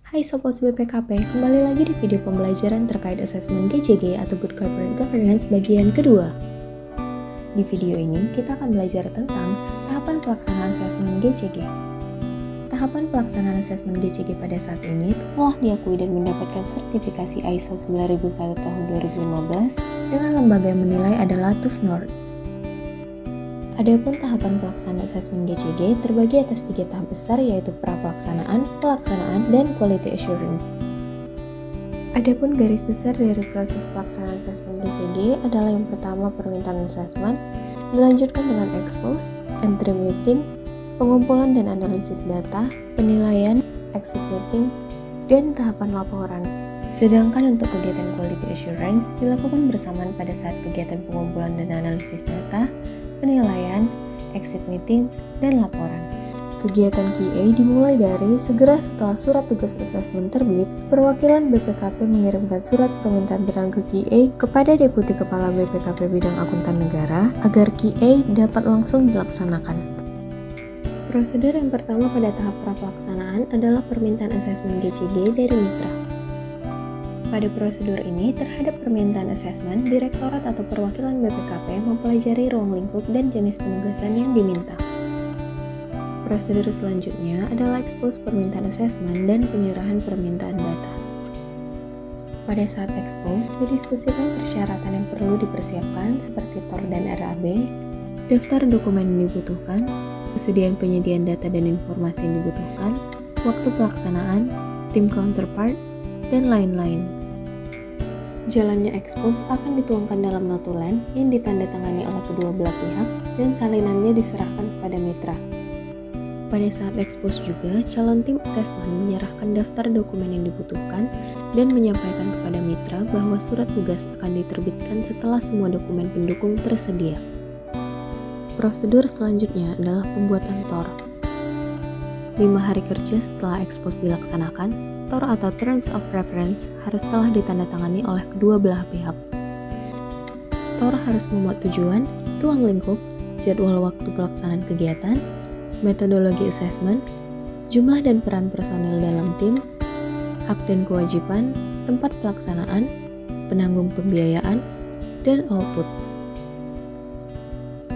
Hai Sobat BPKP, kembali lagi di video pembelajaran terkait asesmen GCG atau Good Corporate Governance bagian kedua. Di video ini, kita akan belajar tentang tahapan pelaksanaan asesmen GCG. Tahapan pelaksanaan asesmen GCG pada saat ini telah diakui dan mendapatkan sertifikasi ISO 9001 tahun 2015 dengan lembaga yang menilai adalah TÜV Nord. Adapun tahapan pelaksanaan asesmen GCG terbagi atas 3 tahap besar, yaitu pra-pelaksanaan, pelaksanaan, dan quality assurance. Adapun garis besar dari proses pelaksanaan asesmen GCG adalah yang pertama permintaan asesmen, dilanjutkan dengan expose, entry meeting, pengumpulan dan analisis data, penilaian, exit meeting, dan tahapan laporan. Sedangkan untuk kegiatan quality assurance dilakukan bersamaan pada saat kegiatan pengumpulan dan analisis data, penilaian, exit meeting, dan laporan. Kegiatan QA dimulai dari segera setelah surat tugas asesmen terbit, perwakilan BPKP mengirimkan surat permintaan tenaga QA kepada Deputi Kepala BPKP Bidang Akuntan Negara agar QA dapat langsung dilaksanakan. Prosedur yang pertama pada tahap pra-pelaksanaan adalah permintaan asesmen GCG dari mitra. Pada prosedur ini, terhadap permintaan asesmen, Direktorat atau perwakilan BPKP mempelajari ruang lingkup dan jenis penugasan yang diminta. Prosedur selanjutnya adalah expose permintaan asesmen dan penyerahan permintaan data. Pada saat expose, didiskusikan persyaratan yang perlu dipersiapkan seperti TOR dan RAB, daftar dokumen yang dibutuhkan, kesediaan penyediaan data dan informasi yang dibutuhkan, waktu pelaksanaan, tim counterpart, dan lain-lain. Jalannya expose akan dituangkan dalam notulen yang ditandatangani oleh kedua belah pihak dan salinannya diserahkan kepada mitra. Pada saat expose juga, calon tim asesmen menyerahkan daftar dokumen yang dibutuhkan dan menyampaikan kepada mitra bahwa surat tugas akan diterbitkan setelah semua dokumen pendukung tersedia. Prosedur selanjutnya adalah pembuatan TOR. 5 hari kerja setelah expose dilaksanakan, TOR atau Terms of Reference harus telah ditandatangani oleh kedua belah pihak. TOR harus memuat tujuan, ruang lingkup, jadwal waktu pelaksanaan kegiatan, metodologi asesmen, jumlah dan peran personil dalam tim, hak dan kewajiban, tempat pelaksanaan, penanggung pembiayaan, dan output.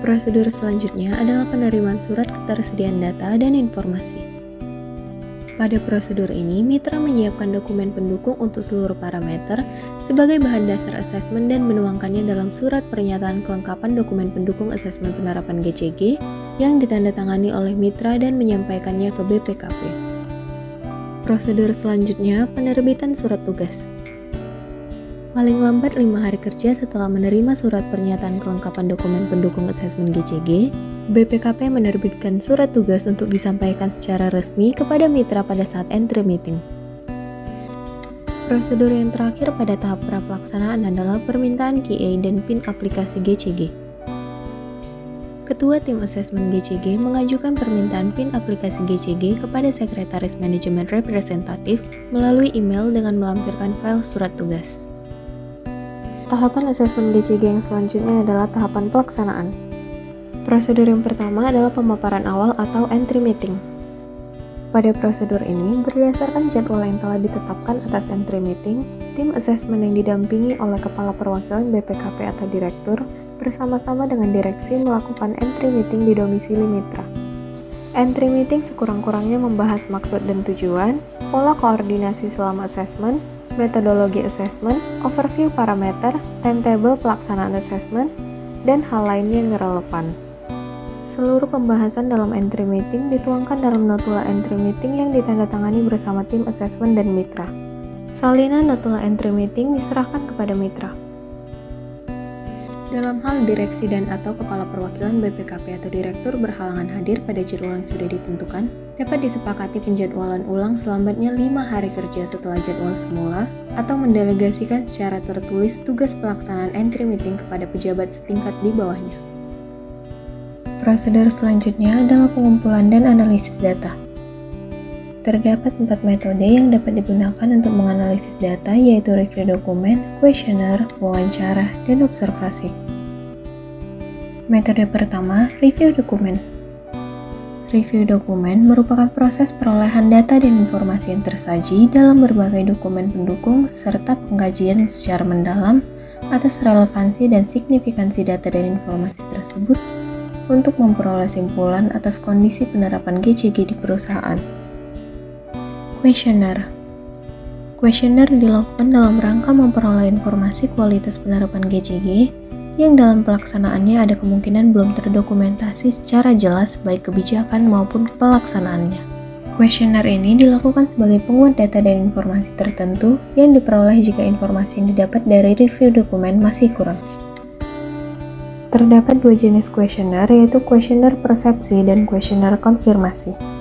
Prosedur selanjutnya adalah penerimaan surat ketersediaan data dan informasi. Pada prosedur ini, mitra menyiapkan dokumen pendukung untuk seluruh parameter sebagai bahan dasar asesmen dan menuangkannya dalam surat pernyataan kelengkapan dokumen pendukung asesmen penerapan GCG yang ditandatangani oleh mitra dan menyampaikannya ke BPKP. Prosedur selanjutnya, penerbitan surat tugas. Paling lambat 5 hari kerja setelah menerima surat pernyataan kelengkapan dokumen pendukung asesmen GCG, BPKP menerbitkan surat tugas untuk disampaikan secara resmi kepada mitra pada saat entry meeting. Prosedur yang terakhir pada tahap pra-pelaksanaan adalah permintaan QA dan PIN aplikasi GCG. Ketua tim asesmen GCG mengajukan permintaan PIN aplikasi GCG kepada Sekretaris Manajemen Representatif melalui email dengan melampirkan file surat tugas. Tahapan asesmen GCG yang selanjutnya adalah tahapan pelaksanaan. Prosedur yang pertama adalah pemaparan awal atau entry meeting. Pada prosedur ini, berdasarkan jadwal yang telah ditetapkan atas entry meeting, tim asesmen yang didampingi oleh Kepala Perwakilan BPKP atau Direktur bersama-sama dengan direksi melakukan entry meeting di domisili mitra. Entry meeting sekurang-kurangnya membahas maksud dan tujuan, pola koordinasi selama asesmen, metodologi asesmen, overview parameter, timetable pelaksanaan asesmen, dan hal lainnya yang relevan. Seluruh pembahasan dalam entry meeting dituangkan dalam notula entry meeting yang ditandatangani bersama tim asesmen dan mitra. Salinan notula entry meeting diserahkan kepada mitra. Dalam hal direksi dan atau kepala perwakilan BPKP atau direktur berhalangan hadir pada jadwal yang sudah ditentukan, dapat disepakati penjadwalan ulang selambatnya 5 hari kerja setelah jadwal semula atau mendelegasikan secara tertulis tugas pelaksanaan entry meeting kepada pejabat setingkat di bawahnya. Prosedur selanjutnya adalah pengumpulan dan analisis data. Terdapat 4 metode yang dapat digunakan untuk menganalisis data, yaitu review dokumen, kuesioner, wawancara, dan observasi. Metode pertama, review dokumen. Review dokumen merupakan proses perolehan data dan informasi yang tersaji dalam berbagai dokumen pendukung serta pengkajian secara mendalam atas relevansi dan signifikansi data dan informasi tersebut untuk memperoleh simpulan atas kondisi penerapan GCG di perusahaan. Questionnaire. Questionnaire dilakukan dalam rangka memperoleh informasi kualitas penerapan GCG yang dalam pelaksanaannya ada kemungkinan belum terdokumentasi secara jelas baik kebijakan maupun pelaksanaannya. Questionnaire ini dilakukan sebagai penguat data dan informasi tertentu yang diperoleh jika informasi yang didapat dari review dokumen masih kurang. Terdapat dua jenis questionnaire, yaitu questionnaire persepsi dan questionnaire konfirmasi.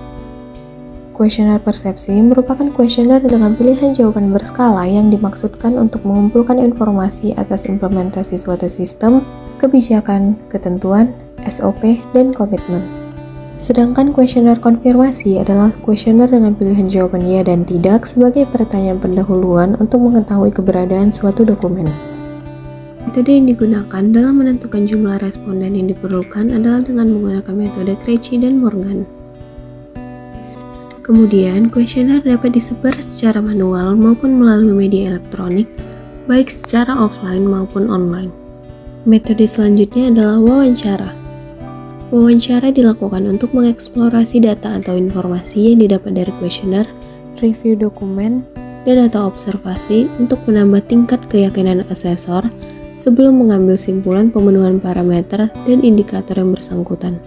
Questionnaire persepsi merupakan questionnaire dengan pilihan jawaban berskala yang dimaksudkan untuk mengumpulkan informasi atas implementasi suatu sistem, kebijakan, ketentuan, SOP, dan komitmen. Sedangkan questionnaire konfirmasi adalah questionnaire dengan pilihan jawaban ya dan tidak sebagai pertanyaan pendahuluan untuk mengetahui keberadaan suatu dokumen. Metode yang digunakan dalam menentukan jumlah responden yang diperlukan adalah dengan menggunakan metode Krejci dan Morgan. Kemudian, questionnaire dapat disebar secara manual maupun melalui media elektronik, baik secara offline maupun online. Metode selanjutnya adalah wawancara. Wawancara dilakukan untuk mengeksplorasi data atau informasi yang didapat dari questionnaire, review dokumen, dan atau observasi untuk menambah tingkat keyakinan asesor sebelum mengambil simpulan pemenuhan parameter dan indikator yang bersangkutan.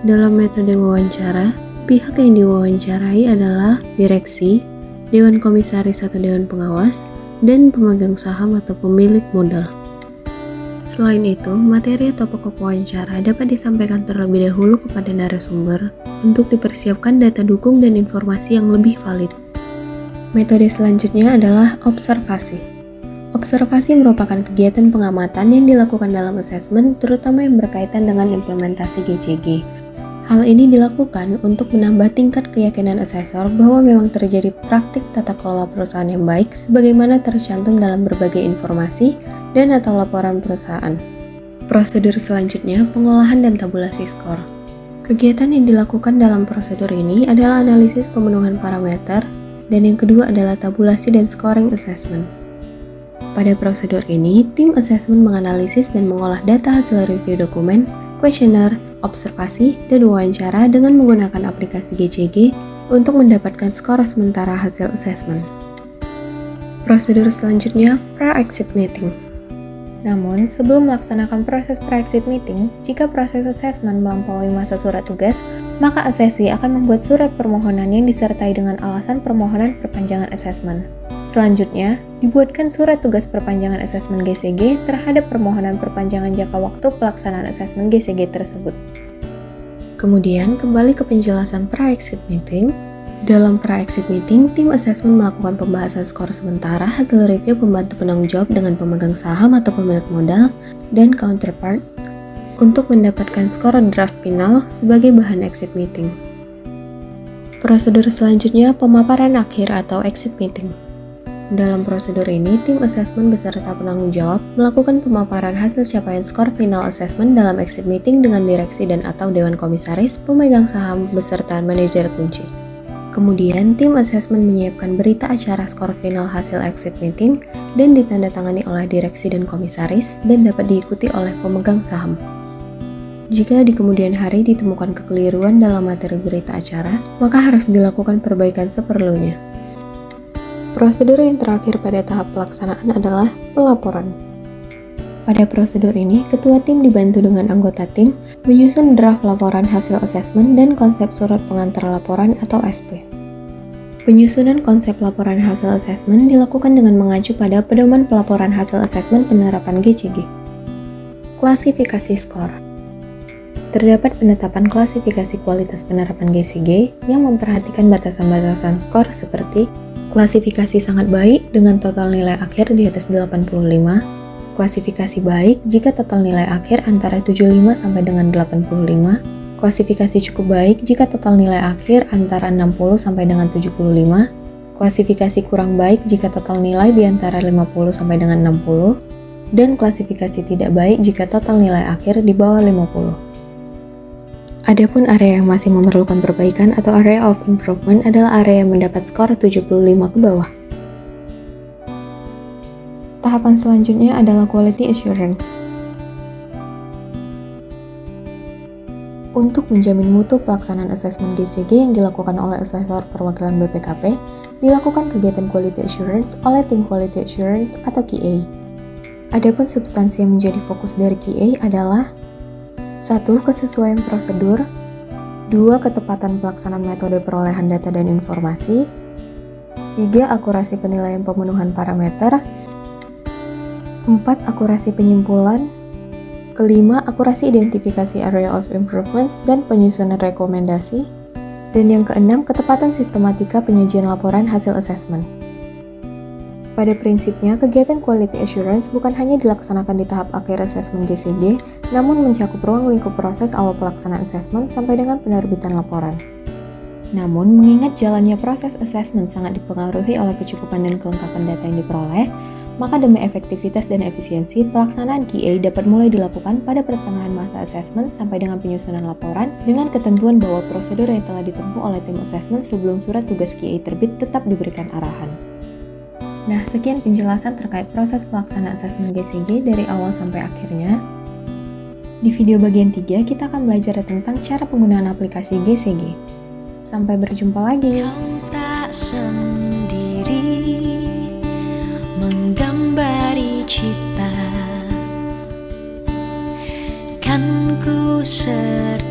Dalam metode wawancara, pihak yang diwawancarai adalah direksi, dewan komisaris atau dewan pengawas, dan pemegang saham atau pemilik modal. Selain itu, materi atau pokok wawancara dapat disampaikan terlebih dahulu kepada narasumber untuk dipersiapkan data dukung dan informasi yang lebih valid. Metode selanjutnya adalah observasi. Observasi merupakan kegiatan pengamatan yang dilakukan dalam asesmen, terutama yang berkaitan dengan implementasi GCG. Hal ini dilakukan untuk menambah tingkat keyakinan asesor bahwa memang terjadi praktik tata kelola perusahaan yang baik sebagaimana tercantum dalam berbagai informasi dan atau laporan perusahaan. Prosedur selanjutnya, pengolahan dan tabulasi skor. Kegiatan yang dilakukan dalam prosedur ini adalah analisis pemenuhan parameter, dan yang kedua adalah tabulasi dan scoring assessment. Pada prosedur ini, tim asesmen menganalisis dan mengolah data hasil review dokumen, questionnaire, observasi, dan wawancara dengan menggunakan aplikasi GCG untuk mendapatkan skor sementara hasil assessment. Prosedur selanjutnya, pre-exit meeting. Namun, sebelum melaksanakan proses pre-exit meeting, jika proses assessment melampaui masa surat tugas, maka asesi akan membuat surat permohonan yang disertai dengan alasan permohonan perpanjangan assessment. Selanjutnya, dibuatkan surat tugas perpanjangan asesmen GCG terhadap permohonan perpanjangan jangka waktu pelaksanaan asesmen GCG tersebut. Kemudian, kembali ke penjelasan pre-exit meeting. Dalam pre-exit meeting, tim asesmen melakukan pembahasan skor sementara hasil review pembantu penanggung jawab dengan pemegang saham atau pemilik modal dan counterpart untuk mendapatkan skor draft final sebagai bahan exit meeting. Prosedur selanjutnya, pemaparan akhir atau exit meeting. Dalam prosedur ini, tim asesmen beserta penanggung jawab melakukan pemaparan hasil capaian skor final assessment dalam exit meeting dengan direksi dan atau dewan komisaris, pemegang saham, beserta manajer kunci. Kemudian, tim asesmen menyiapkan berita acara skor final hasil exit meeting dan ditandatangani oleh direksi dan komisaris dan dapat diikuti oleh pemegang saham. Jika di kemudian hari ditemukan kekeliruan dalam materi berita acara, maka harus dilakukan perbaikan seperlunya. Prosedur yang terakhir pada tahap pelaksanaan adalah pelaporan. Pada prosedur ini, ketua tim dibantu dengan anggota tim menyusun draft laporan hasil asesmen dan konsep surat pengantar laporan atau SP. Penyusunan konsep laporan hasil asesmen dilakukan dengan mengacu pada pedoman pelaporan hasil asesmen penerapan GCG. Klasifikasi skor. Terdapat penetapan klasifikasi kualitas penerapan GCG yang memperhatikan batasan-batasan skor seperti klasifikasi sangat baik dengan total nilai akhir di atas 85, klasifikasi baik jika total nilai akhir antara 75 sampai dengan 85, klasifikasi cukup baik jika total nilai akhir antara 60 sampai dengan 75, klasifikasi kurang baik jika total nilai di antara 50 sampai dengan 60, dan klasifikasi tidak baik jika total nilai akhir di bawah 50. Adapun area yang masih memerlukan perbaikan atau area of improvement adalah area yang mendapat skor 75 ke bawah. Tahapan selanjutnya adalah quality assurance. Untuk menjamin mutu pelaksanaan asesmen GCG yang dilakukan oleh asesor perwakilan BPKP, dilakukan kegiatan quality assurance oleh tim quality assurance atau QA. Adapun substansi yang menjadi fokus dari QA adalah 1. Kesesuaian prosedur. 2. Ketepatan pelaksanaan metode perolehan data dan informasi. 3. Akurasi penilaian pemenuhan parameter. 4. Akurasi penyimpulan. Kelima, akurasi identifikasi area of improvements dan penyusunan rekomendasi. Dan yang keenam, ketepatan sistematika penyajian laporan hasil assessment. Pada prinsipnya, kegiatan quality assurance bukan hanya dilaksanakan di tahap akhir asesmen GCG, namun mencakup ruang lingkup proses awal pelaksanaan asesmen sampai dengan penerbitan laporan. Namun, mengingat jalannya proses asesmen sangat dipengaruhi oleh kecukupan dan kelengkapan data yang diperoleh, maka demi efektivitas dan efisiensi, pelaksanaan QA dapat mulai dilakukan pada pertengahan masa asesmen sampai dengan penyusunan laporan dengan ketentuan bahwa prosedur yang telah ditempuh oleh tim asesmen sebelum surat tugas QA terbit tetap diberikan arahan. Nah, sekian penjelasan terkait proses pelaksanaan asesmen GCG dari awal sampai akhirnya. Di video bagian 3, kita akan belajar tentang cara penggunaan aplikasi GCG. Sampai berjumpa lagi. Kau tak sendiri menggambari cipta, kan ku serta